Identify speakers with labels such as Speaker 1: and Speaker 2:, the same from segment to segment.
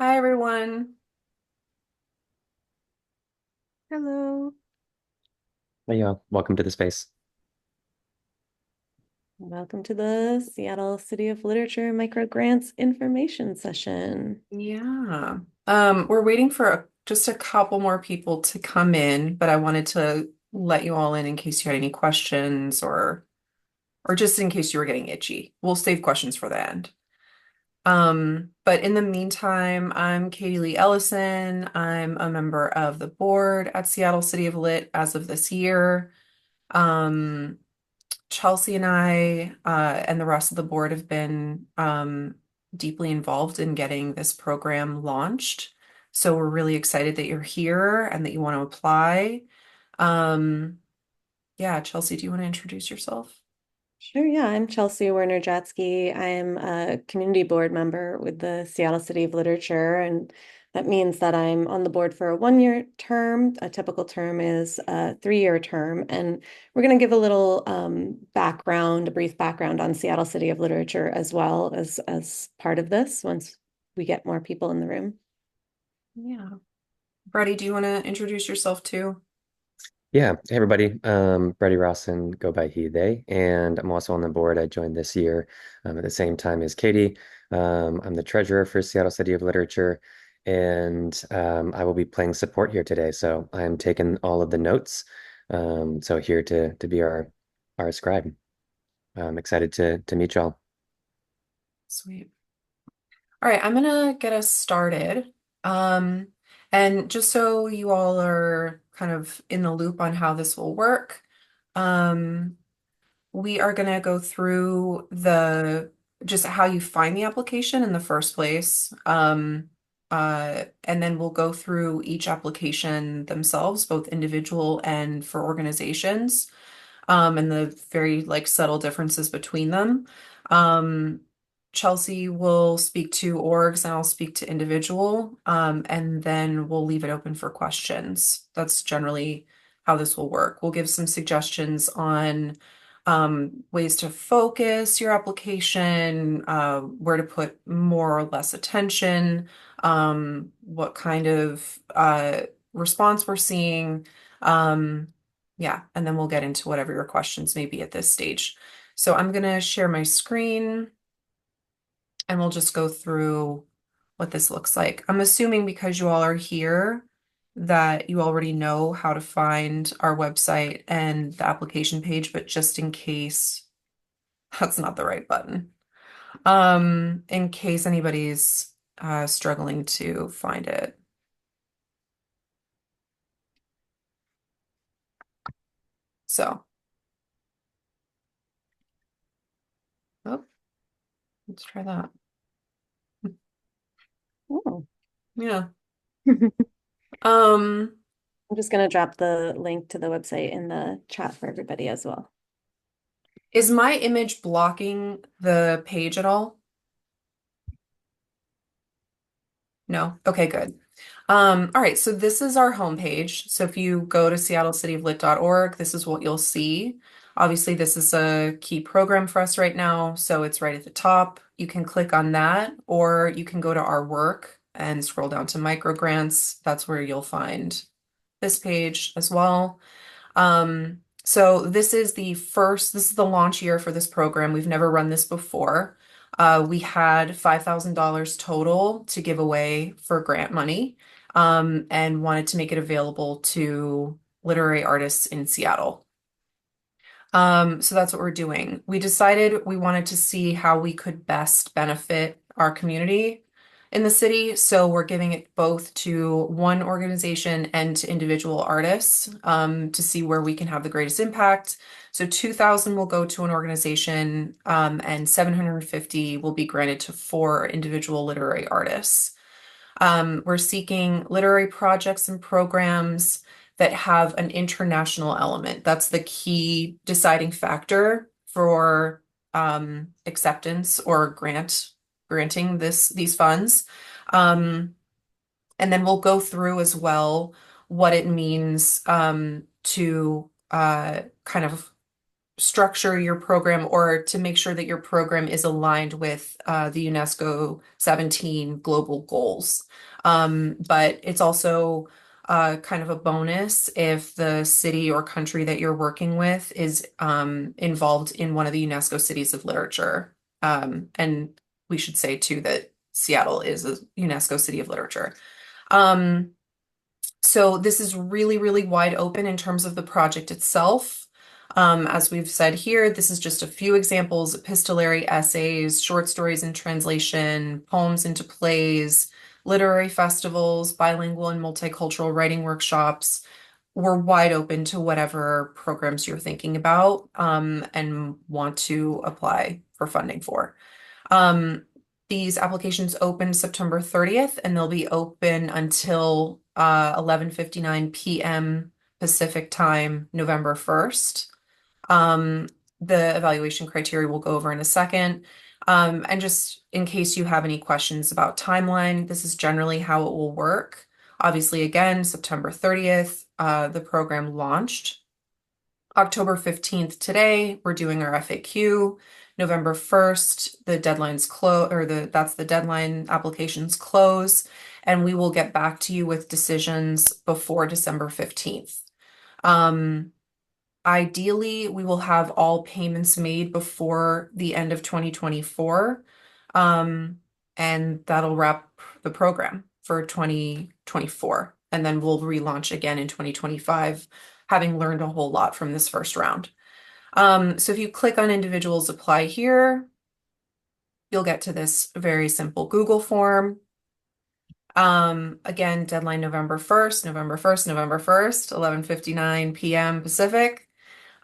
Speaker 1: Hi, everyone.
Speaker 2: Hello.
Speaker 3: Hey, welcome to the space.
Speaker 2: Welcome to the Seattle City of Literature Microgrants information session.
Speaker 1: Yeah. We're waiting for just a couple more people to come in, but I wanted to let you all in case you had any questions or just in case you were getting itchy. We'll save questions for the end. But in the meantime, I'm Katie Lee Ellison. I'm a member of the board at Seattle City of Lit as of this year. Um, Chelsea and I and the rest of the board have been deeply involved in getting this program launched. So we're really excited that you're here and that you want to apply. Um, yeah, Chelsea, do you want to introduce yourself?
Speaker 2: Sure, yeah, I'm Chelsea Werner-Jatzky. I'm a community board member with the Seattle City of Literature, and that means that I'm on the board for a one-year term. A typical term is a three-year term, and we're going to give a little background, a brief background on Seattle City of Literature as well as part of this once we get more people in the room.
Speaker 1: Yeah. Brady, do you want to introduce yourself too?
Speaker 3: Yeah, hey everybody. Brady Rawson, go by he, they, and I'm also on the board. I joined this year at the same time as Katie. I'm the treasurer for Seattle City of Literature, and I will be playing support here today. So I'm taking all of the notes. So here to be our scribe. I'm excited to meet y'all.
Speaker 1: Sweet. All right, I'm gonna get us started. Um, and just so you all are kind of in the loop on how this will work, um, we are going to go through the just how you find the application in the first place. And then we'll go through each application themselves, both individual and for organizations, and the very like subtle differences between them. Um, Chelsea will speak to orgs and I'll speak to individual, and then we'll leave it open for questions. That's generally how this will work. We'll give some suggestions on ways to focus your application, where to put more or less attention, what kind of response we're seeing. Yeah, and then we'll get into whatever your questions may be at this stage. So I'm going to share my screen and we'll just go through what this looks like. I'm assuming because you all are here that you already know how to find our website and the application page, but just in case that's not the right button. In case anybody's struggling to find it. So, oh, let's try that.
Speaker 2: Oh.
Speaker 1: Yeah.
Speaker 2: I'm
Speaker 1: Um,
Speaker 2: just going to drop the link to the website in the chat for everybody as well.
Speaker 1: is my image blocking the page at all? No? Okay, good. All right, so this is our homepage. So if you go to seattlecityoflit.org, this is what you'll see. Obviously, this is a key program for us right now, so it's right at the top. You can click on that, or you can go to our work and scroll down to microgrants. That's where you'll find this page as well. So this is the launch year for this program. We've never run this before. We had $5,000 total to give away for grant money, and wanted to make it available to literary artists in Seattle. So that's what we're doing. We decided we wanted to see how we could best benefit our community in the city. So we're giving it both to one organization and to individual artists, to see where we can have the greatest impact. So 2,000 will go to an organization, and 750 will be granted to four individual literary artists. We're seeking literary projects and programs that have an international element. That's the key deciding factor for acceptance or granting these funds. Um, and then we'll go through as well what it means to kind of structure your program or to make sure that your program is aligned with the UNESCO 17 global goals. But it's also kind of a bonus if the city or country that you're working with is involved in one of the UNESCO cities of literature. And we should say too that Seattle is a UNESCO city of literature. Um, so this is really, really wide open in terms of the project itself. As we've said here, this is just a few examples: epistolary essays, short stories in translation, poems into plays, literary festivals, bilingual and multicultural writing workshops. We're wide open to whatever programs you're thinking about and want to apply for funding for. Um, these applications open September 30th and they'll be open until 11:59 p.m. Pacific time, November 1st. Um, the evaluation criteria we'll go over in a second. And just in case you have any questions about timeline, this is generally how it will work. Obviously, again, September 30th, the program launched. October 15th today, we're doing our FAQ. November 1st, the deadline's close, or that's the deadline, applications close, and we will get back to you with decisions before December 15th. Um, Ideally, we will have all payments made before the end of 2024. Um, and that'll wrap the program for 2024. And then we'll relaunch again in 2025, having learned a whole lot from this first round. So if you click on individuals apply here, you'll get to this very simple Google form. Again, deadline November 1st, November 1st, November 1st, 11:59 p.m. Pacific.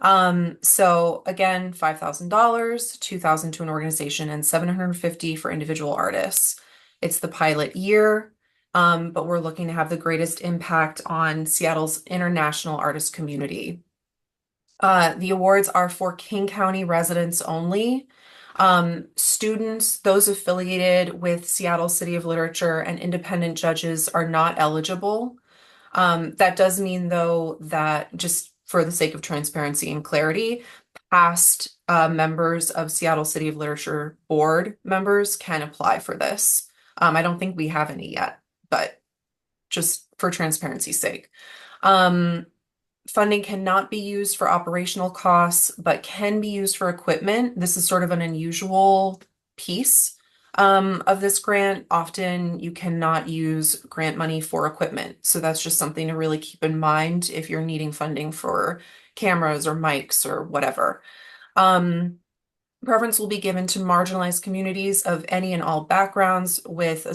Speaker 1: So again, $5,000, $2,000 to an organization, and $750 for individual artists. It's the pilot year, but we're looking to have the greatest impact on Seattle's international artist community. The awards are for King County residents only. Students, those affiliated with Seattle City of Literature, and independent judges are not eligible. That does mean, though, that just for the sake of transparency and clarity, past members of Seattle City of Literature board members can apply for this. I don't think we have any yet, but just for transparency's sake. Funding cannot be used for operational costs, but can be used for equipment. This is sort of an unusual piece of this grant. Often you cannot use grant money for equipment. So that's just something to really keep in mind if you're needing funding for cameras or mics or whatever. Preference will be given to marginalized communities of any and all backgrounds, with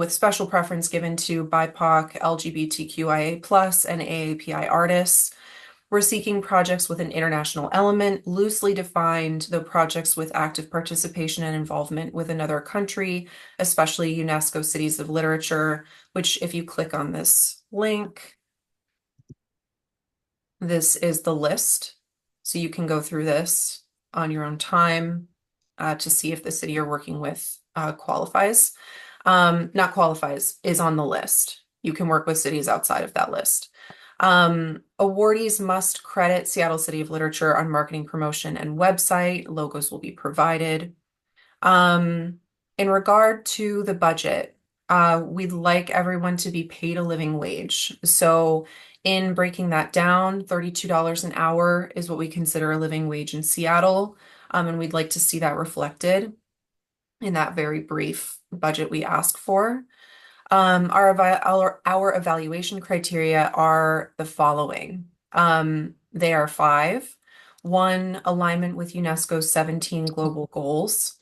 Speaker 1: special preference given to BIPOC, LGBTQIA+, and AAPI artists. We're seeking projects with an international element, loosely defined, though projects with active participation and involvement with another country, especially UNESCO Cities of Literature, which if you click on this link, this is the list. So you can go through this on your own time to see if the city you're working with qualifies. Not qualifies, is on the list. You can work with cities outside of that list. Awardees must credit Seattle City of Literature on marketing, promotion, and website. Logos will be provided. In regard to the budget, we'd like everyone to be paid a living wage. So in breaking that down, $32 an hour is what we consider a living wage in Seattle. And we'd like to see that reflected in that very brief budget we ask for. Our evaluation criteria are the following. They are five. One, alignment with UNESCO's 17 global goals.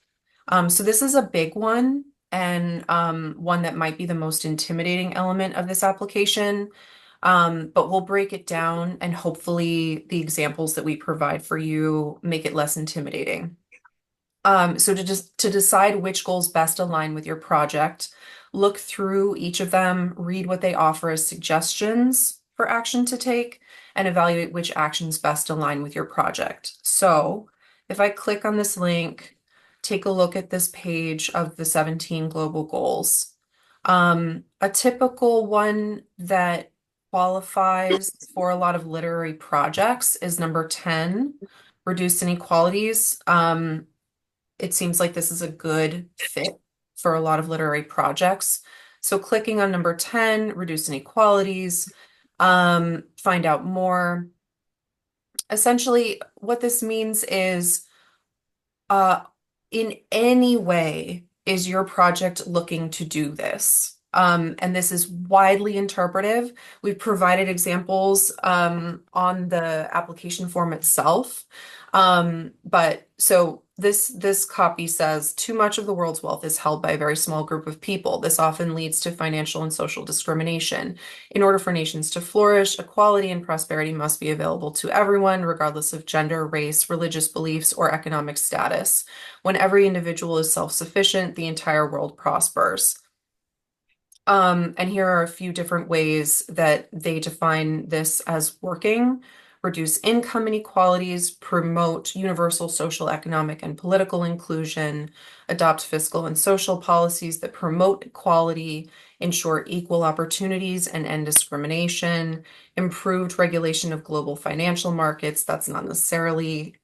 Speaker 1: So this is a big one, and one that might be the most intimidating element of this application. But we'll break it down, and hopefully the examples that we provide for you make it less intimidating. So to decide which goals best align with your project, look through each of them, read what they offer as suggestions for action to take, and evaluate which actions best align with your project. So if I click on this link, take a look at this page of the 17 global goals. A typical one that qualifies for a lot of literary projects is number 10, reduced inequalities. It seems like this is a good fit for a lot of literary projects. So clicking on number 10, reduce inequalities, find out more. Essentially, what this means is uh, in any way is your project looking to do this? And this is widely interpretive. We've provided examples on the application form itself. But so this copy says too much of the world's wealth is held by a very small group of people. This often leads to financial and social discrimination. In order for nations to flourish, equality and prosperity must be available to everyone, regardless of gender, race, religious beliefs, or economic status. When every individual is self-sufficient, the entire world prospers. And here are a few different ways that they define this as working: reduce income inequalities, promote universal social, economic, and political inclusion, adopt fiscal and social policies that promote equality, ensure equal opportunities and end discrimination, improved regulation of global financial markets. That's not necessarily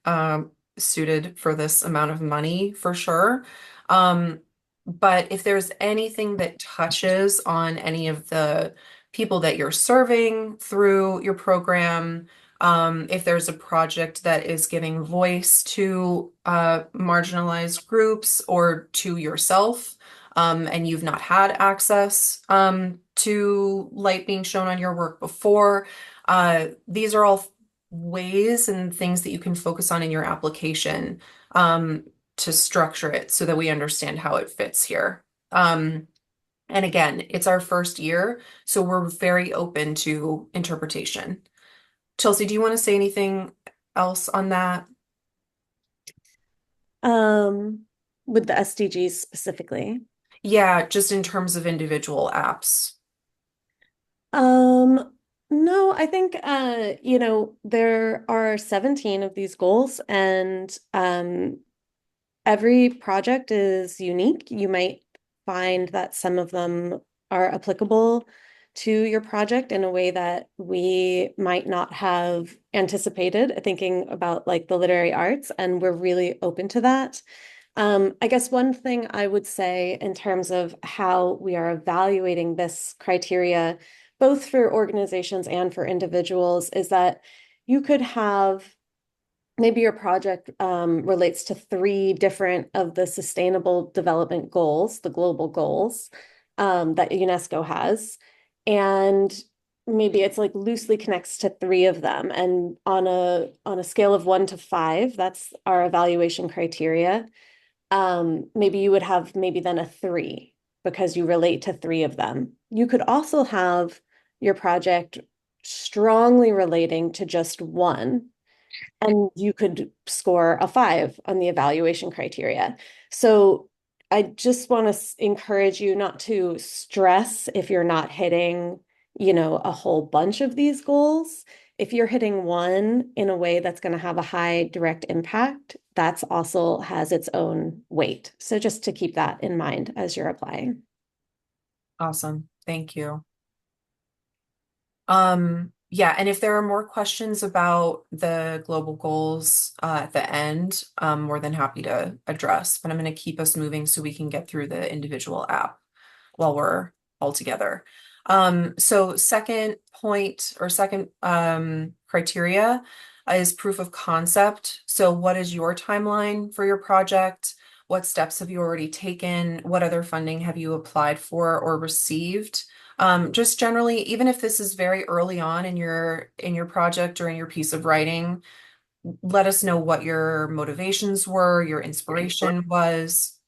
Speaker 1: suited for this amount of money for sure. Um, but if there's anything that touches on any of the people that you're serving through your program, if there's a project that is giving voice to marginalized groups or to yourself, and you've not had access to light being shown on your work before, these are all ways and things that you can focus on in your application. To structure it so that we understand how it fits here. And again, it's our first year, so we're very open to interpretation. Chelsea, do you want to say anything else on that?
Speaker 2: Um, with the SDGs specifically.
Speaker 1: Yeah, just in terms of individual apps.
Speaker 2: Um, no, I think there are 17 of these goals and every project is unique. You might find that some of them are applicable to your project in a way that we might not have anticipated, thinking about like the literary arts, and we're really open to that. I guess one thing I would say in terms of how we are evaluating this criteria, both for organizations and for individuals, is that you could have maybe your project relates to three different of the sustainable development goals, the global goals that UNESCO has. And maybe it's like loosely connects to three of them. And on a scale of 1 to 5, that's our evaluation criteria. Maybe you would have maybe then a 3 because you relate to three of them. You could also have your project strongly relating to just one, and you could score a 5 on the evaluation criteria. So I just want to encourage you not to stress if you're not hitting, a whole bunch of these goals. If you're hitting one in a way that's going to have a high direct impact, that's also has its own weight. So just to keep that in mind as you're applying.
Speaker 1: Awesome. Thank you. Yeah, and if there are more questions about the global goals at the end, I'm more than happy to address, but I'm going to keep us moving so we can get through the individual app while we're all together. So second point or second criteria is proof of concept. So what is your timeline for your project? What steps have you already taken? What other funding have you applied for or received? Just generally, even if this is very early on in your project or in your piece of writing, let us know what your motivations were, your inspiration was,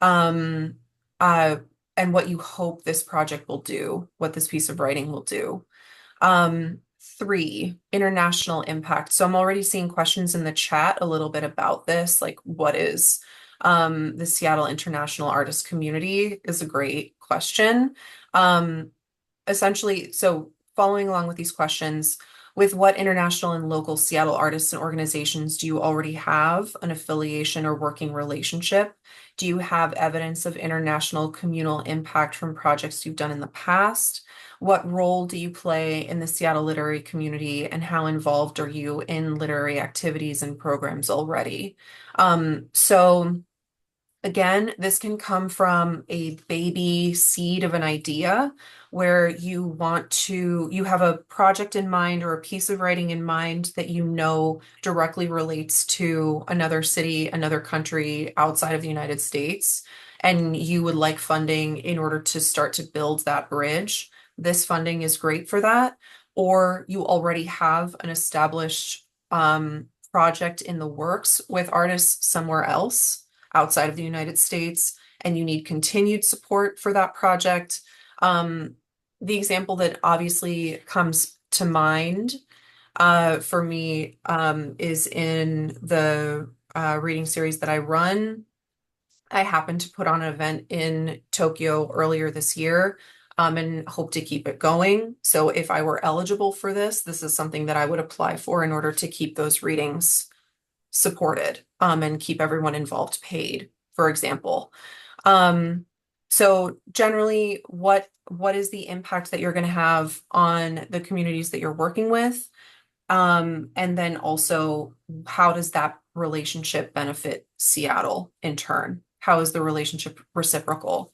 Speaker 1: um, uh, and what you hope this project will do, what this piece of writing will do. 3, international impact. So I'm already seeing questions in the chat a little bit about this, like what is the Seattle International Artist Community is a great question. Essentially, so following along with these questions, With what international and local Seattle artists and organizations do you already have an affiliation or working relationship? Do you have evidence of international communal impact from projects you've done in the past? What role do you play in the Seattle literary community, and how involved are you in literary activities and programs already? So again, this can come from a baby seed of an idea where you have a project in mind or a piece of writing in mind that you know directly relates to another city, another country outside of the United States, and you would like funding in order to start to build that bridge. This funding is great for that. Or you already have an established project in the works with artists somewhere else outside of the United States, and you need continued support for that project. Um, the example that obviously comes to mind for me is in the reading series that I run. I happened to put on an event in Tokyo earlier this year, and hope to keep it going. So if I were eligible for this, this is something that I would apply for in order to keep those readings supported, and keep everyone involved paid, for example. Um, so generally, what is the impact that you're going to have on the communities that you're working with? And then also, how does that relationship benefit Seattle in turn? How is the relationship reciprocal?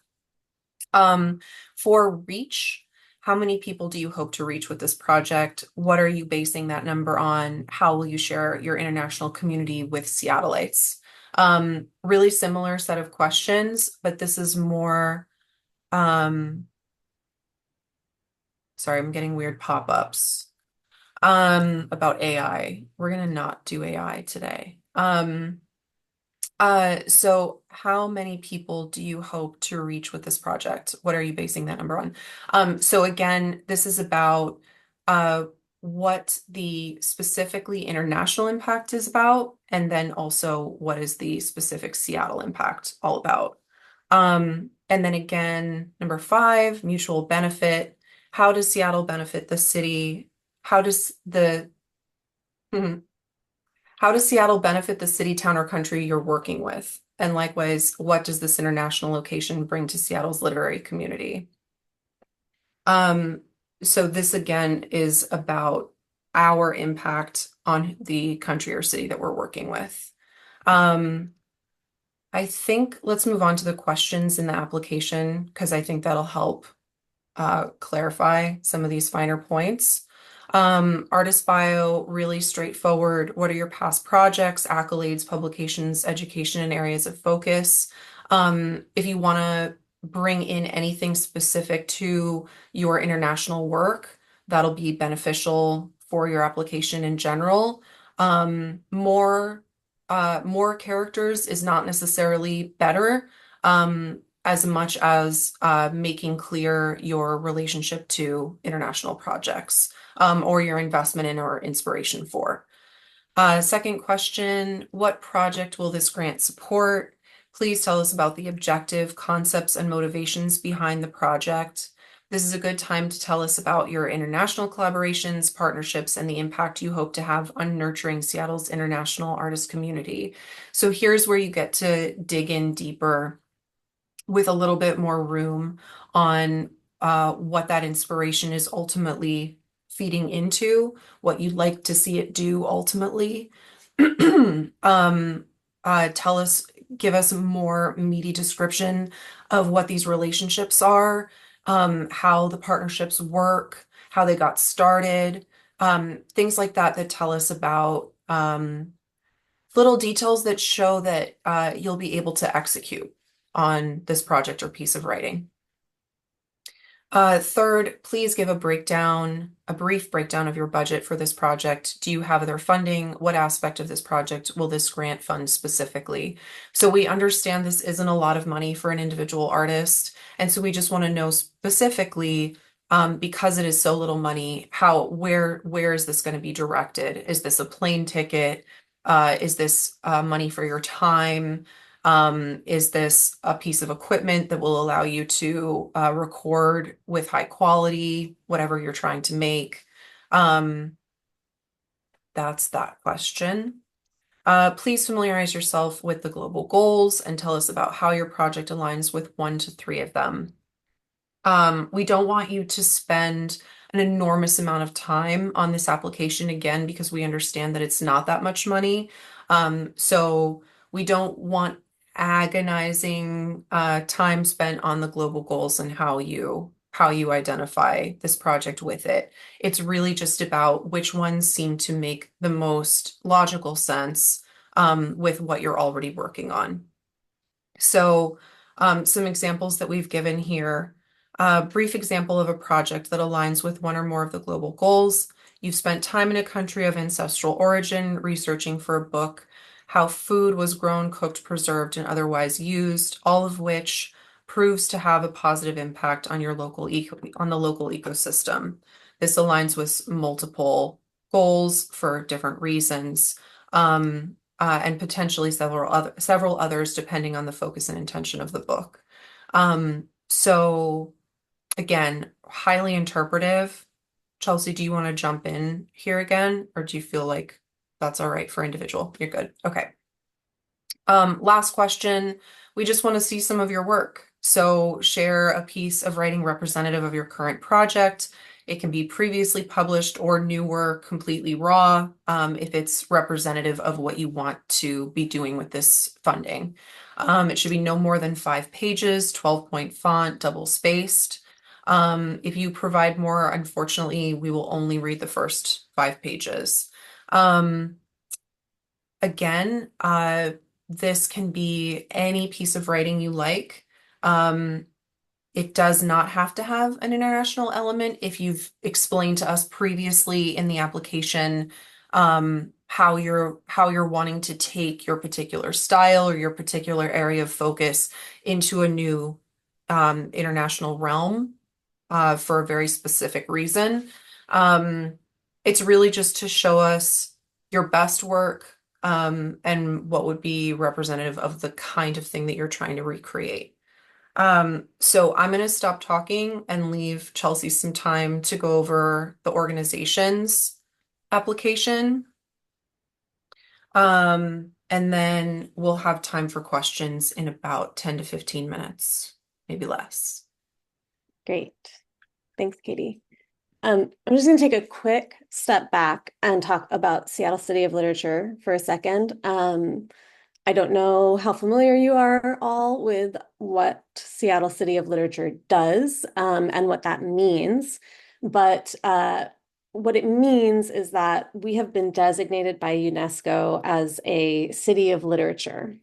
Speaker 1: Um, for reach, how many people do you hope to reach with this project? What are you basing that number on? How will you share your international community with Seattleites? Really similar set of questions, but this is more, um, sorry, I'm getting weird pop-ups, about AI. We're gonna not do AI today. So how many people do you hope to reach with this project? What are you basing that number on? So again, this is about uh what the specifically international impact is about, and then also what is the specific Seattle impact all about. And then again, number five, mutual benefit. How does Seattle benefit the city? How does the How does Seattle benefit the city, town, or country you're working with? And likewise, what does this international location bring to Seattle's literary community? Um, so this again is about our impact on the country or city that we're working with. Um, I think let's move on to the questions in the application because I think that'll help clarify some of these finer points. Artist bio, really straightforward. What are your past projects, accolades, publications, education, and areas of focus? If you want to bring in anything specific to your international work, that'll be beneficial for your application in general. More characters is not necessarily better. As much as making clear your relationship to international projects, or your investment in or inspiration for. Second question, what project will this grant support? Please tell us about the objective, concepts, and motivations behind the project. This is a good time to tell us about your international collaborations, partnerships, and the impact you hope to have on nurturing Seattle's international artist community. So here's where you get to dig in deeper with a little bit more room on what that inspiration is ultimately feeding into, what you'd like to see it do ultimately. Um, tell us, give us a more meaty description of what these relationships are, how the partnerships work, how they got started, things like that that tell us about little details that show that you'll be able to execute on this project or piece of writing. Third, please give a brief breakdown of your budget for this project. Do you have other funding? What aspect of this project will this grant fund specifically? So we understand this isn't a lot of money for an individual artist, and so we just want to know specifically, because it is so little money, where is this going to be directed? Is this a plane ticket? Is this money for your time? Is this a piece of equipment that will allow you to record with high quality, whatever you're trying to make? Um, that's that question. Please familiarize yourself with the global goals and tell us about how your project aligns with 1 to 3 of them. We don't want you to spend an enormous amount of time on this application again because we understand that it's not that much money. So we don't want agonizing time spent on the global goals and how you identify this project with it. It's really just about which ones seem to make the most logical sense with what you're already working on. So, some examples that we've given here. A brief example of a project that aligns with 1 or more of the global goals. You've spent time in a country of ancestral origin researching for a book how food was grown, cooked, preserved, and otherwise used, all of which proves to have a positive impact on on the local ecosystem. This aligns with multiple goals for different reasons. And potentially several others depending on the focus and intention of the book. So again, highly interpretive. Chelsea, do you want to jump in here again, or do you feel like that's all right for individual? You're good. Okay. Last question. We just want to see some of your work. So share a piece of writing representative of your current project. It can be previously published or new work, completely raw, if it's representative of what you want to be doing with this funding. It should be no more than 5 pages, 12-point font, double spaced. If you provide more, unfortunately, we will only read the first 5 pages. Again, this can be any piece of writing you like. It does not have to have an international element if you've explained to us previously in the application how you're wanting to take your particular style or your particular area of focus into a new international realm for a very specific reason. It's really just to show us your best work and what would be representative of the kind of thing that you're trying to recreate. So I'm going to stop talking and leave Chelsea some time to go over the organization's application. And then we'll have time for questions in about 10 to 15 minutes, maybe less.
Speaker 2: Great. Thanks, Katie. I'm just going to take a quick step back and talk about Seattle City of Literature for a second. I don't know how familiar you are all with what Seattle City of Literature does and what that means, but what it means is that we have been designated by UNESCO as a city of literature.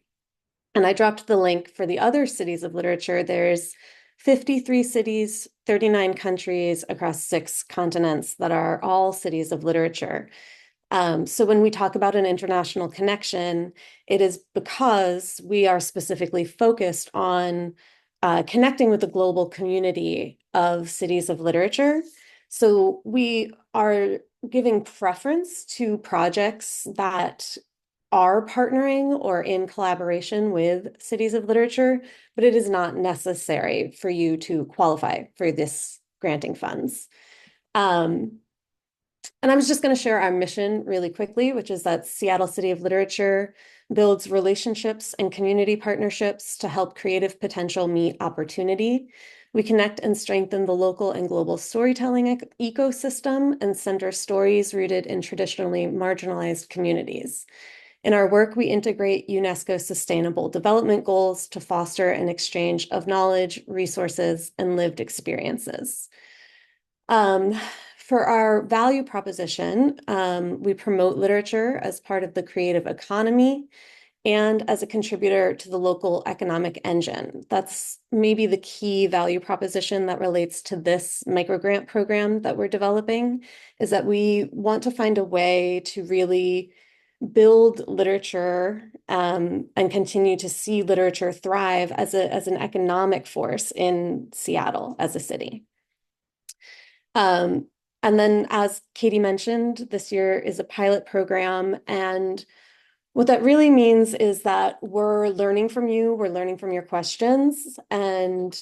Speaker 2: And I dropped the link for the other cities of literature. There's 53 cities, 39 countries across 6 continents that are all cities of literature. So when we talk about an international connection, it is because we are specifically focused on connecting with the global community of cities of literature. So we are giving preference to projects that are partnering or in collaboration with cities of literature, but it is not necessary for you to qualify for this granting funds. And I was just going to share our mission really quickly, which is that Seattle City of Literature builds relationships and community partnerships to help creative potential meet opportunity. We connect and strengthen the local and global storytelling ecosystem and center stories rooted in traditionally marginalized communities. In our work, we integrate UNESCO Sustainable Development Goals to foster an exchange of knowledge, resources, and lived experiences. For our value proposition, we promote literature as part of the creative economy and as a contributor to the local economic engine. That's maybe the key value proposition that relates to this microgrant program that we're developing, is that we want to find a way to really build literature and continue to see literature thrive as an economic force in Seattle as a city. And then, as Katie mentioned, this year is a pilot program. And what that really means is that we're learning from you, we're learning from your questions, and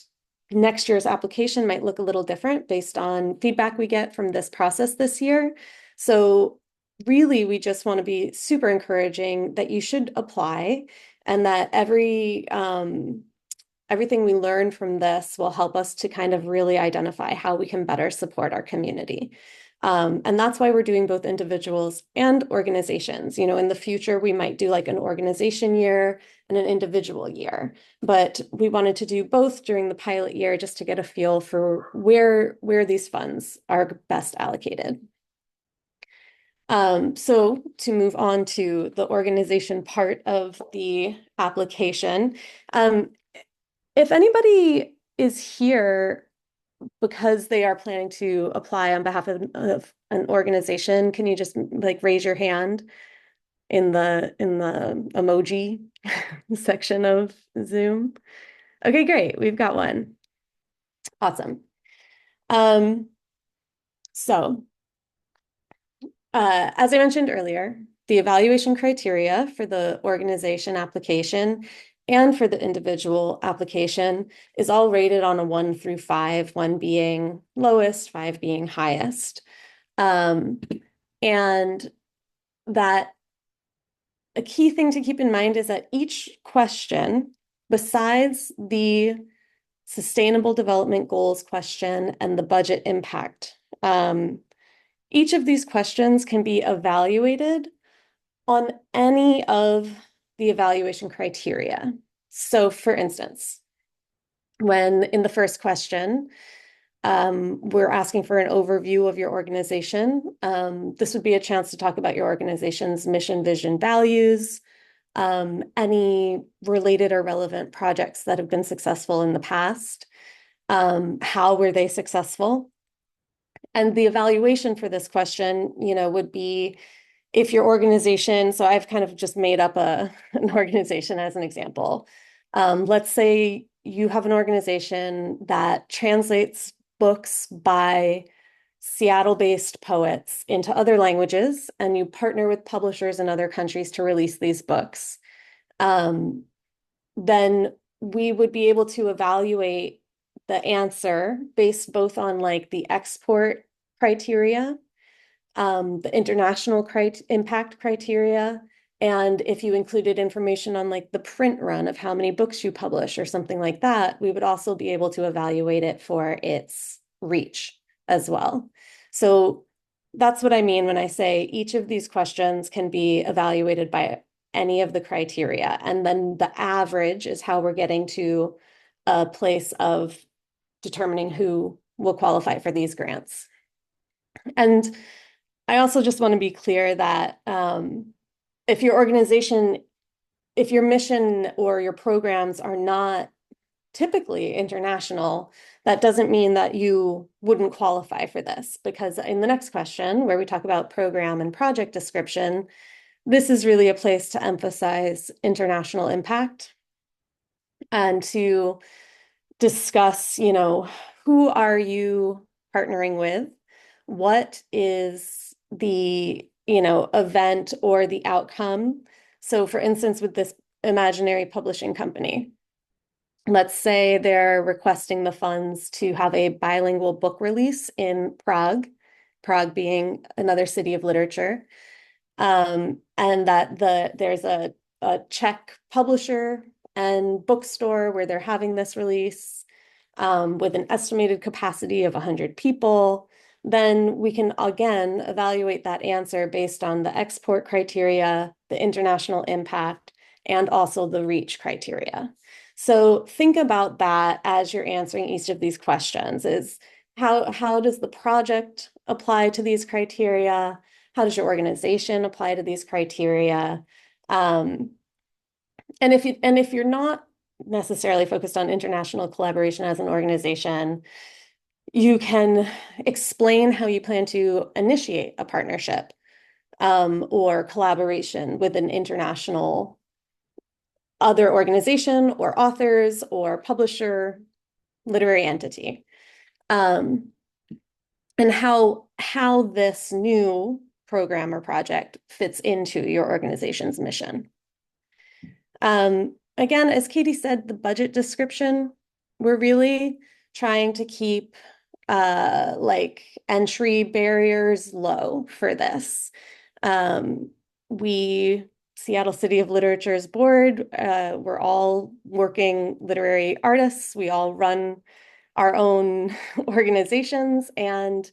Speaker 2: next year's application might look a little different based on feedback we get from this process this year. So really, we just want to be super encouraging that you should apply and that everything we learn from this will help us to kind of really identify how we can better support our community. And that's why we're doing both individuals and organizations. You know, in the future, we might do like an organization year and an individual year, but we wanted to do both during the pilot year just to get a feel for where these funds are best allocated. So to move on to the organization part of the application, if anybody is here because they are planning to apply on behalf of an organization, can you just like raise your hand in the emoji section of Zoom? Okay, great. We've got one. Awesome. Um, so as I mentioned earlier, the evaluation criteria for the organization application and for the individual application is all rated on a 1 through 5, 1 being lowest, 5 being highest. And that a key thing to keep in mind is that each question, besides the Sustainable Development Goals question and the budget impact, each of these questions can be evaluated on any of the evaluation criteria. So for instance, when in the first question, we're asking for an overview of your organization. This would be a chance to talk about your organization's mission, vision, values, any related or relevant projects that have been successful in the past. How were they successful? And the evaluation for this question, you know, would be if your organization, so I've kind of just made up an organization as an example. Let's say you have an organization that translates books by Seattle-based poets into other languages, and you partner with publishers in other countries to release these books. Then we would be able to evaluate the answer based both on like the export criteria, the international impact criteria, and if you included information on like the print run of how many books you publish or something like that, we would also be able to evaluate it for its reach as well. So that's what I mean when I say each of these questions can be evaluated by any of the criteria. And then the average is how we're getting to a place of determining who will qualify for these grants. And I also just want to be clear that if your organization, if your mission or your programs are not typically international, that doesn't mean that you wouldn't qualify for this, because in the next question, where we talk about program and project description, this is really a place to emphasize international impact and to discuss, you know, who are you partnering with? What is the, you know, event or the outcome? So for instance, with this imaginary publishing company, let's say they're requesting the funds to have a bilingual book release in Prague, Prague being another city of literature, and that there's a Czech publisher and bookstore where they're having this release with an estimated capacity of 100 people. Then we can again evaluate that answer based on the export criteria, the international impact, and also the reach criteria. So think about that as you're answering each of these questions is how does the project apply to these criteria? How does your organization apply to these criteria? And if you're not necessarily focused on international collaboration as an organization, you can explain how you plan to initiate a partnership or collaboration with an international other organization or authors or publisher, literary entity. And how this new program or project fits into your organization's mission. Again, as Katie said, the budget description, we're really trying to keep like entry barriers low for this. We, Seattle City of Literature's board, we're all working literary artists. We all run our own organizations, and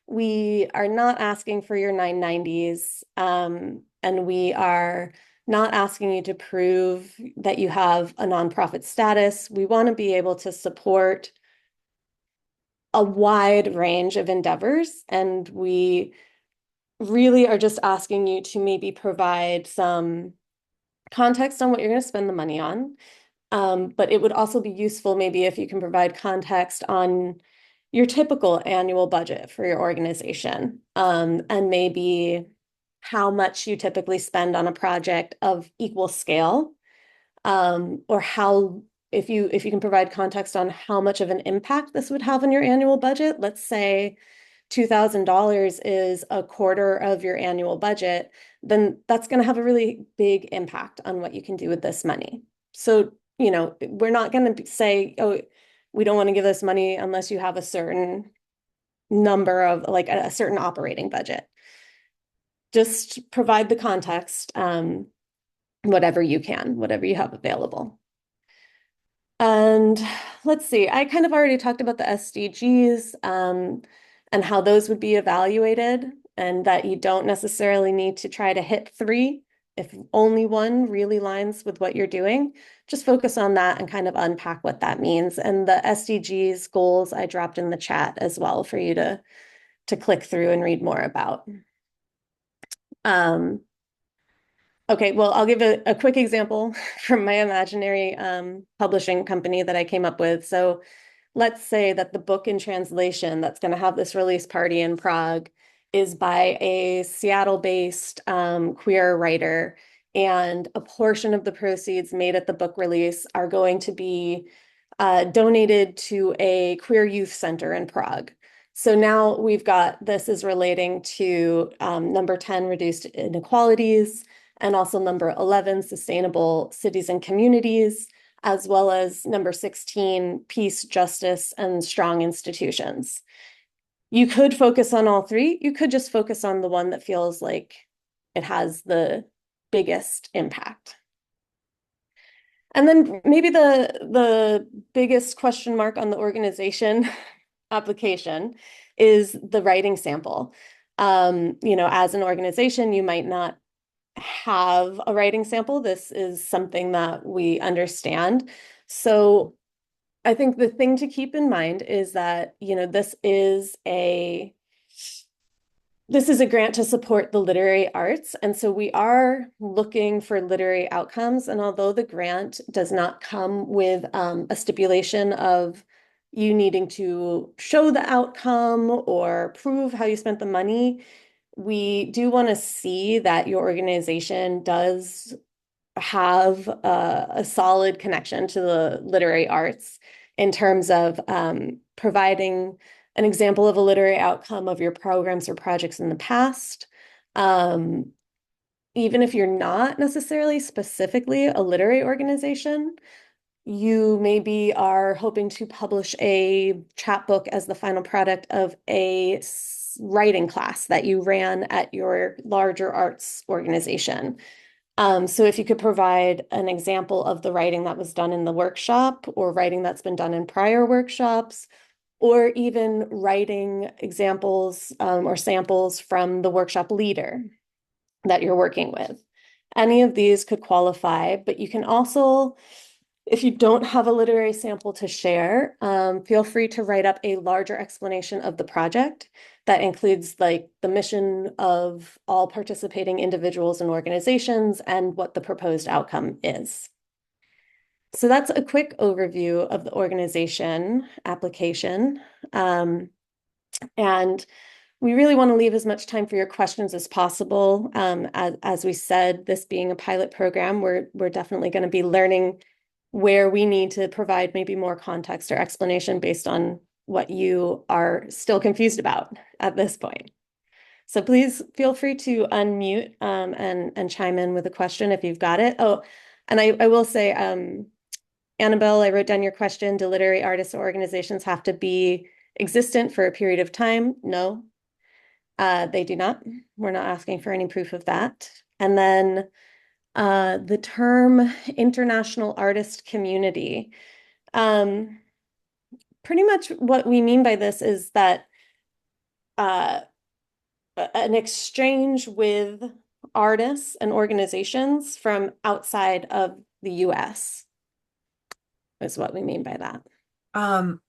Speaker 2: we are not asking for your 990s, and we are not asking you to prove that you have a nonprofit status. We want to be able to support a wide range of endeavors, and we really are just asking you to maybe provide some context on what you're going to spend the money on. But it would also be useful maybe if you can provide context on your typical annual budget for your organization, and maybe how much you typically spend on a project of equal scale, or how if you can provide context on how much of an impact this would have on your annual budget. Let's say $2,000 is a quarter of your annual budget, then that's going to have a really big impact on what you can do with this money. So, we're not going to say, oh, we don't want to give this money unless you have a certain number of like a certain operating budget. Just provide the context, whatever you can, whatever you have available. And let's see, I kind of already talked about the SDGs, and how those would be evaluated, and that you don't necessarily need to try to hit three. If only one really lines with what you're doing, just focus on that and kind of unpack what that means. And the SDGs goals I dropped in the chat as well for you to click through and read more about. Okay, well, I'll give a quick example from my imaginary publishing company that I came up with. So let's say that the book in translation that's going to have this release party in Prague is by a Seattle-based queer writer, and a portion of the proceeds made at the book release are going to be donated to a queer youth center in Prague. So now we've got this is relating to number 10, reduced inequalities, and also number 11, sustainable cities and communities, as well as number 16, peace, justice, and strong institutions. You could focus on all three. You could just focus on the one that feels like it has the biggest impact. And then maybe the biggest question mark on the organization application is the writing sample. As an organization, you might not have a writing sample. This is something that we understand. So I think the thing to keep in mind is that, this is a grant to support the literary arts. And so we are looking for literary outcomes. And although the grant does not come with a stipulation of you needing to show the outcome or prove how you spent the money, we do want to see that your organization does have a solid connection to the literary arts in terms of providing an example of a literary outcome of your programs or projects in the past. Even if you're not necessarily specifically a literary organization, you maybe are hoping to publish a chapbook as the final product of a writing class that you ran at your larger arts organization. So if you could provide an example of the writing that was done in the workshop, or writing that's been done in prior workshops, or even writing examples or samples from the workshop leader that you're working with. Any of these could qualify, but you can also, if you don't have a literary sample to share, feel free to write up a larger explanation of the project that includes like the mission of all participating individuals and organizations and what the proposed outcome is. So that's a quick overview of the organization application. And we really want to leave as much time for your questions as possible. As we said, this being a pilot program, we're definitely going to be learning where we need to provide maybe more context or explanation based on what you are still confused about at this point. So please feel free to unmute and chime in with a question if you've got it. Oh, and I will say, Annabelle, I wrote down your question. Do literary artists or organizations have to be existent for a period of time? No. They do not. We're not asking for any proof of that. And then the term international artist community. Um, Pretty much what we mean by this is that uh, an exchange with artists and organizations from outside of the US is what we mean by that.
Speaker 1: Um,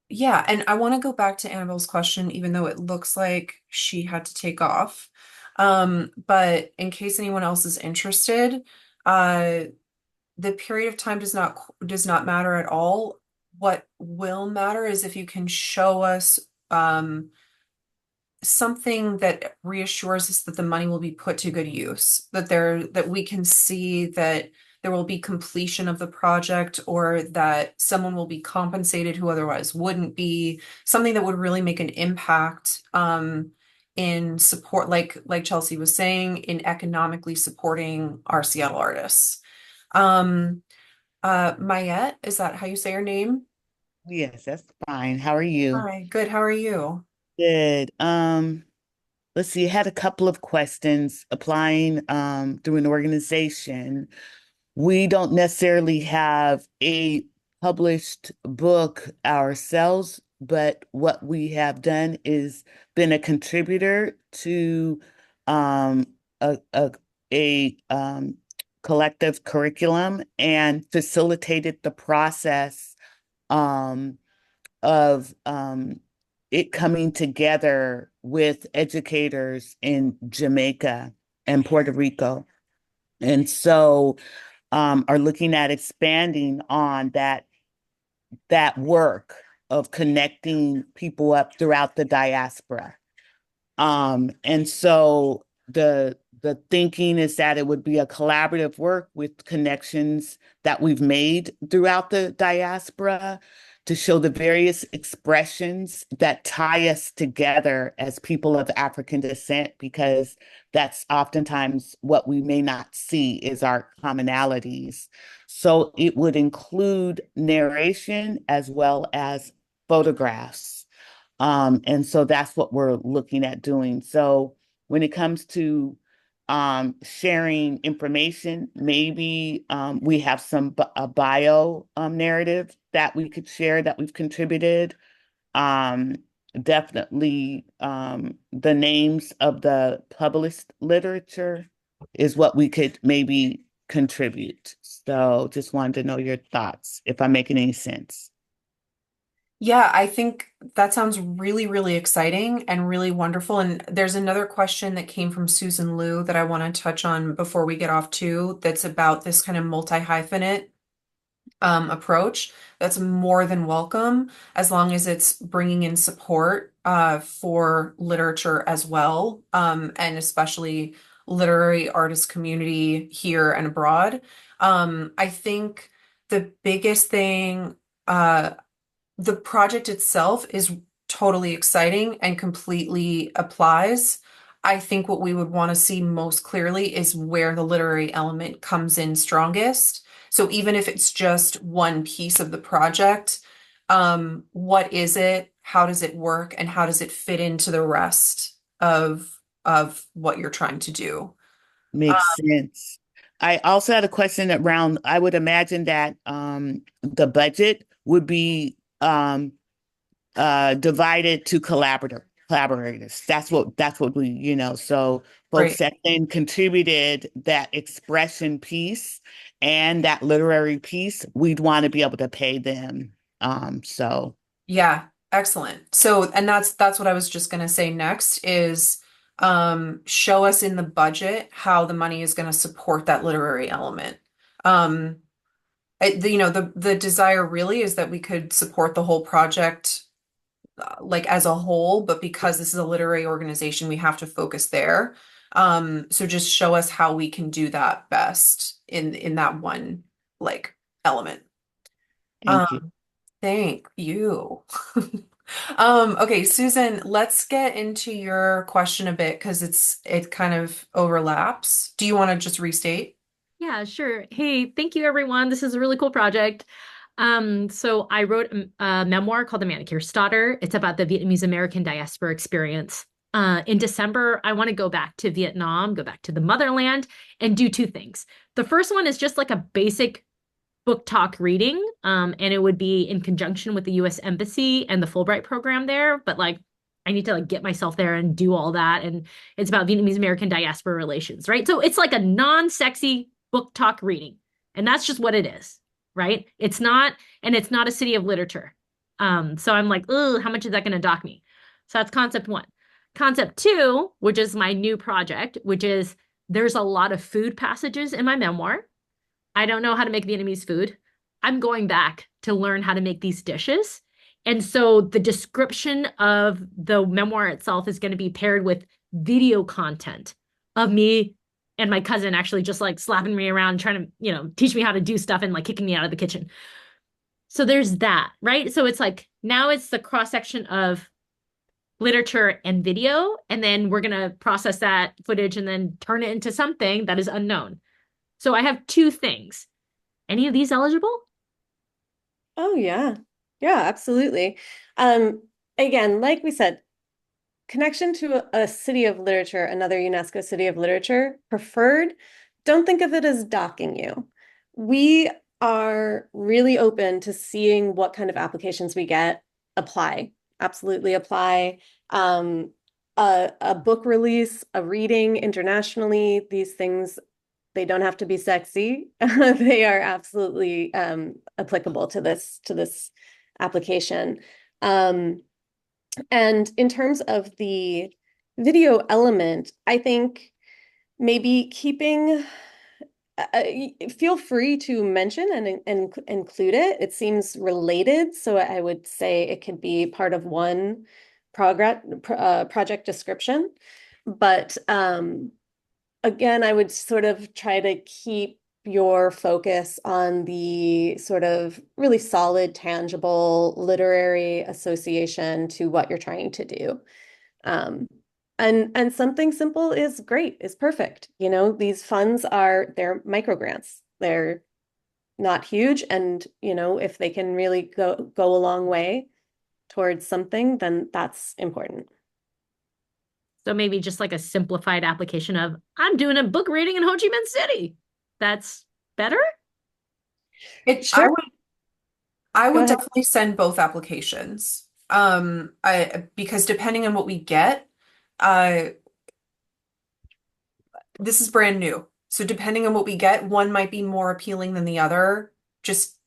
Speaker 1: yeah, and I want to go back to Annabelle's question, even though it looks like she had to take off. But in case anyone else is interested, uh, the period of time does not matter at all. What will matter is if you can show us something that reassures us that the money will be put to good use, that we can see that there will be completion of the project or that someone will be compensated who otherwise wouldn't be, something that would really make an impact in support, like Chelsea was saying, in economically supporting our Seattle artists. Um, Mayette, is that how you say your name?
Speaker 4: Yes, that's fine. How are you?
Speaker 1: Hi, good. How are you?
Speaker 4: Good. Let's see, I had a couple of questions applying through an organization. We don't necessarily have a published book ourselves, but what we have done is been a contributor to um a a, a collective curriculum and facilitated the process um of it coming together with educators in Jamaica and Puerto Rico. And so are looking at expanding on that work of connecting people up throughout the diaspora. And so the thinking is that it would be a collaborative work with connections that we've made throughout the diaspora to show the various expressions that tie us together as people of African descent, because that's oftentimes what we may not see is our commonalities. So it would include narration as well as photographs. And so that's what we're looking at doing. So when it comes to sharing information, maybe we have a bio narrative that we could share that we've contributed. Um, Definitely the names of the published literature is what we could maybe contribute. So just wanted to know your thoughts, if I'm making any sense.
Speaker 1: Yeah, I think that sounds really, really exciting and really wonderful. And there's another question that came from Susan Liu that I want to touch on before we get off too, that's about this kind of multi-hyphenate approach. That's more than welcome as long as it's bringing in support for literature as well, and especially literary artist community here and abroad. I think the biggest thing the project itself is totally exciting and completely applies. I think what we would want to see most clearly is where the literary element comes in strongest. So even if it's just one piece of the project, what is it? How does it work? And how does it fit into the rest of what you're trying to do?
Speaker 4: Makes sense. I also had a question around, I would imagine that the budget would be divided to collaborators. That's what we, so folks
Speaker 1: Right.
Speaker 4: that then contributed that expression piece and that literary piece, we'd want to be able to pay them. So
Speaker 1: Yeah, excellent. So, and that's what I was just going to say next is show us in the budget how the money is going to support that literary element. Um the desire really is that we could support the whole project like as a whole, but because this is a literary organization, we have to focus there. So just show us how we can do that best in that one like element. Um,
Speaker 4: thank you.
Speaker 1: Thank you. Okay, Susan, let's get into your question a bit because it kind of overlaps. Do you want to just restate?
Speaker 5: Yeah, sure. Hey, thank you everyone. This is a really cool project. So I wrote a memoir called The Manicure's Daughter. It's about the Vietnamese American diaspora experience. In December, I want to go back to Vietnam, go back to the motherland, and do two things. The first one is just like a basic book talk reading, and it would be in conjunction with the U.S. Embassy and the Fulbright program there. But like, I need to like get myself there and do all that, and it's about Vietnamese American diaspora relations, right? So it's like a non-sexy book talk reading, and that's just what it is, right? It's not a city of literature. So I'm like, oh, how much is that going to dock me? So that's concept one. Concept two, which is my new project, which is there's a lot of food passages in my memoir. I don't know how to make Vietnamese food. I'm going back to learn how to make these dishes. And so the description of the memoir itself is going to be paired with video content of me and my cousin actually just like slapping me around, trying to, teach me how to do stuff and like kicking me out of the kitchen. So there's that, right? So it's like now it's the cross section of literature and video, and then we're going to process that footage and then turn it into something that is unknown. So I have two things. Any of these eligible?
Speaker 2: Oh yeah. Yeah, absolutely. Um, Again, like we said, connection to a city of literature, another UNESCO city of literature, preferred. Don't think of it as docking you. We are really open to seeing what kind of applications we get. Apply, absolutely apply. A book release, a reading internationally, these things, they don't have to be sexy. They are absolutely applicable to this application. Um, and in terms of the video element, I think maybe keeping, feel free to mention and include it. It seems related, so I would say it could be part of one project description. But again, I would sort of try to keep your focus on the sort of really solid, tangible literary association to what you're trying to do. Um, and something simple is great, is perfect. These funds they're microgrants. They're not huge, and if they can really go a long way towards something, then that's important.
Speaker 5: So maybe just like a simplified application of I'm doing a book reading in Ho Chi Minh City. That's better?
Speaker 1: It,
Speaker 2: Sure,
Speaker 1: I
Speaker 2: go
Speaker 1: would
Speaker 2: ahead.
Speaker 1: definitely send both applications. Because depending on what we get, uh, this is brand new. So depending on what we get, one might be more appealing than the other, just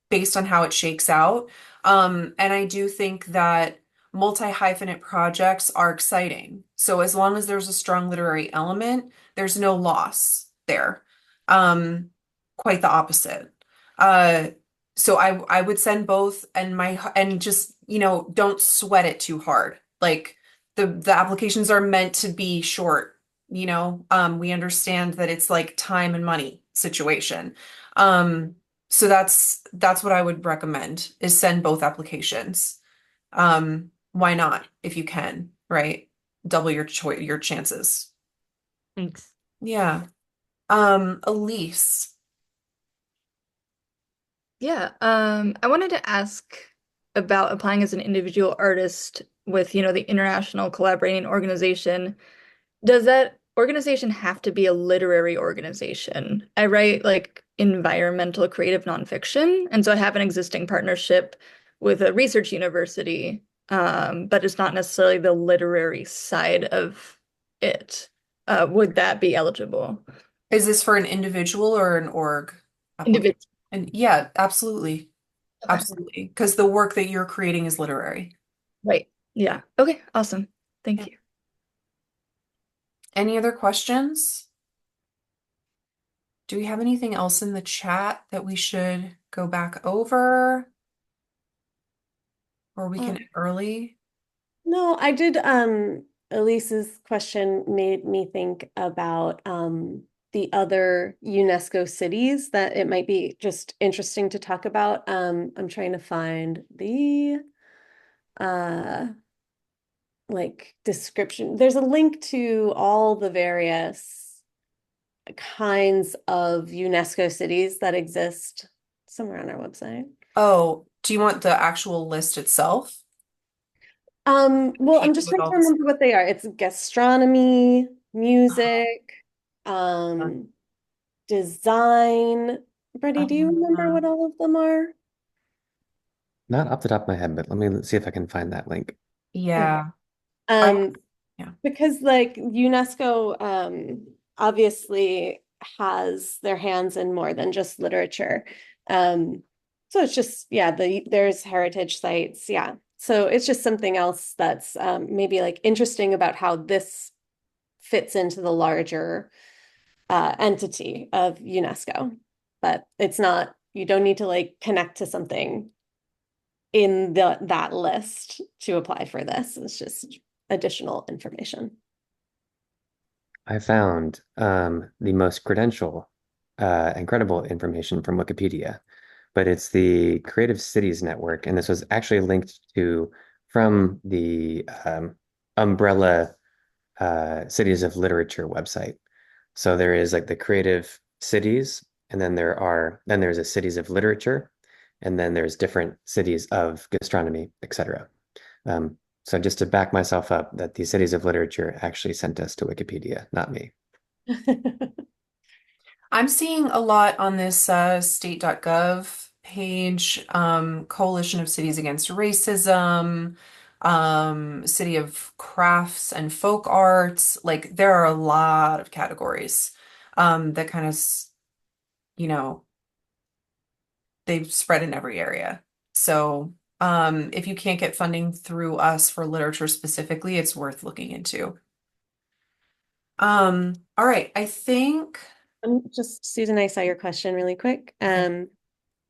Speaker 1: based on how it shakes out. And I do think that multi-hyphenate projects are exciting. So as long as there's a strong literary element, there's no loss there. Um, Quite the opposite. Uh, so I would send both and just, don't sweat it too hard. Like the applications are meant to be short, we understand that it's like time and money situation. Um, so that's what I would recommend is send both applications. Why not if you can, right? Double your chances.
Speaker 5: Thanks.
Speaker 1: Yeah. Elise.
Speaker 6: Yeah, I wanted to ask about applying as an individual artist with, the international collaborating organization. Does that organization have to be a literary organization? I write like environmental creative nonfiction, and so I have an existing partnership with a research university, but it's not necessarily the literary side of it. Would that be eligible?
Speaker 1: Is this for an individual or an org application?
Speaker 6: Individual.
Speaker 1: And yeah, absolutely.
Speaker 6: Okay.
Speaker 1: Absolutely. Because the work that you're creating is literary.
Speaker 6: Right. Yeah. Okay. Awesome.
Speaker 1: Yeah.
Speaker 6: Thank you.
Speaker 1: Any other questions? Do we have anything else in the chat that we should go back over? Or we can
Speaker 2: Um,
Speaker 1: end early?
Speaker 2: No, I did, Elise's question made me think about the other UNESCO cities that it might be just interesting to talk about. I'm trying to find the uh like description. There's a link to all the various kinds of UNESCO cities that exist somewhere on our website.
Speaker 1: Oh, do you want the actual list itself?
Speaker 2: Well, I'm
Speaker 1: Page
Speaker 2: just
Speaker 1: with
Speaker 2: trying
Speaker 1: all
Speaker 2: to
Speaker 1: this.
Speaker 2: remember what they are. It's gastronomy, music, um, design. Brady, do you remember
Speaker 1: Uh,
Speaker 2: what all of them are?
Speaker 3: Not off the top of my head, but let me see if I can find that link.
Speaker 2: Okay.
Speaker 1: yeah. I
Speaker 2: Um,
Speaker 1: yeah.
Speaker 2: because like UNESCO obviously has their hands in more than just literature. Um, so it's just yeah, there's heritage sites, yeah. So it's just something else that's maybe like interesting about how this fits into the larger entity of UNESCO. But it's not, you don't need to like connect to something in that list to apply for this. It's just additional information.
Speaker 3: I found the most incredible information from Wikipedia, but it's the Creative Cities Network, and this was actually linked to from the Umbrella Cities of Literature website. So there is like the creative cities, and then there's a cities of literature, and then there's different cities of gastronomy, etc. Um, so just to back myself up, that the cities of literature actually sent us to Wikipedia, not me.
Speaker 1: I'm seeing a lot on this state.gov page, Coalition of Cities Against Racism, City of Crafts and Folk Arts. Like there are a lot of categories that kind of, you know, they've spread in every area. So if you can't get funding through us for literature specifically, it's worth looking into. All right, I think.
Speaker 2: Just Susan, I saw your question really quick.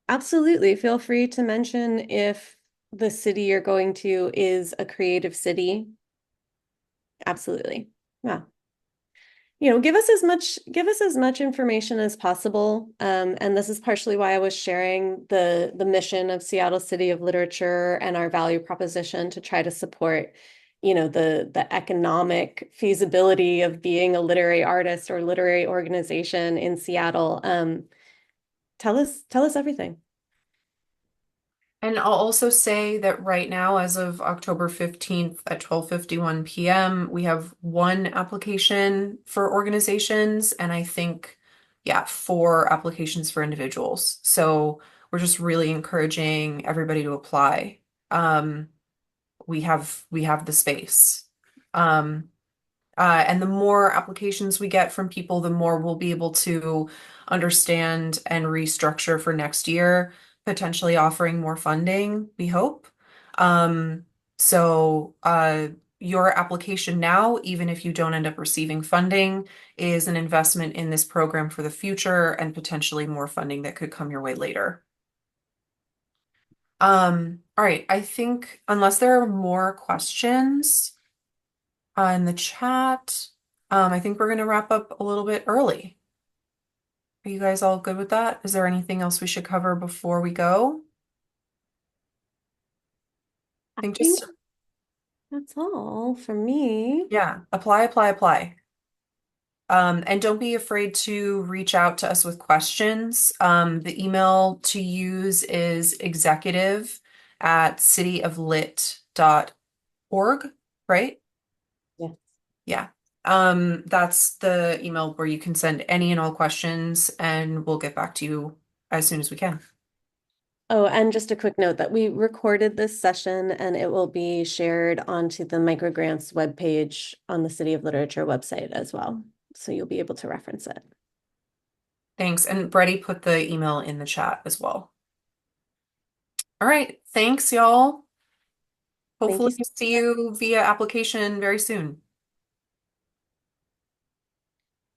Speaker 2: Absolutely. Feel free to mention if the city you're going to is a creative city. Absolutely. Yeah. Give us as much information as possible. And this is partially why I was sharing the mission of Seattle City of Literature and our value proposition to try to support, the economic feasibility of being a literary artist or literary organization in Seattle. Tell us everything.
Speaker 1: And I'll also say that right now, as of October 15th at 12:51 p.m., we have one application for organizations, and I think, yeah, four applications for individuals. So we're just really encouraging everybody to apply. Um, we have the space. Um, and the more applications we get from people, the more we'll be able to understand and restructure for next year, potentially offering more funding, we hope. Um, so your application now, even if you don't end up receiving funding, is an investment in this program for the future and potentially more funding that could come your way later. All right, I think unless there are more questions in the chat. I think we're going to wrap up a little bit early. Are you guys all good with that? Is there anything else we should cover before we go? I
Speaker 2: I
Speaker 1: think
Speaker 2: think
Speaker 1: just,
Speaker 2: that's all from me.
Speaker 1: yeah, apply, apply, apply. And don't be afraid to reach out to us with questions. The email to use is executive@cityoflit.org, right?
Speaker 2: Yes.
Speaker 1: Yeah. That's the email where you can send any and all questions, and we'll get back to you as soon as we can.
Speaker 2: Oh, and just a quick note that we recorded this session and it will be shared onto the Microgrants webpage on the City of Literature website as well. So you'll be able to reference it.
Speaker 1: Thanks. And Brady put the email in the chat as well. All right. Thanks, y'all.
Speaker 2: Thank you
Speaker 1: Hopefully
Speaker 2: so
Speaker 1: see
Speaker 2: much.
Speaker 1: you via application very soon.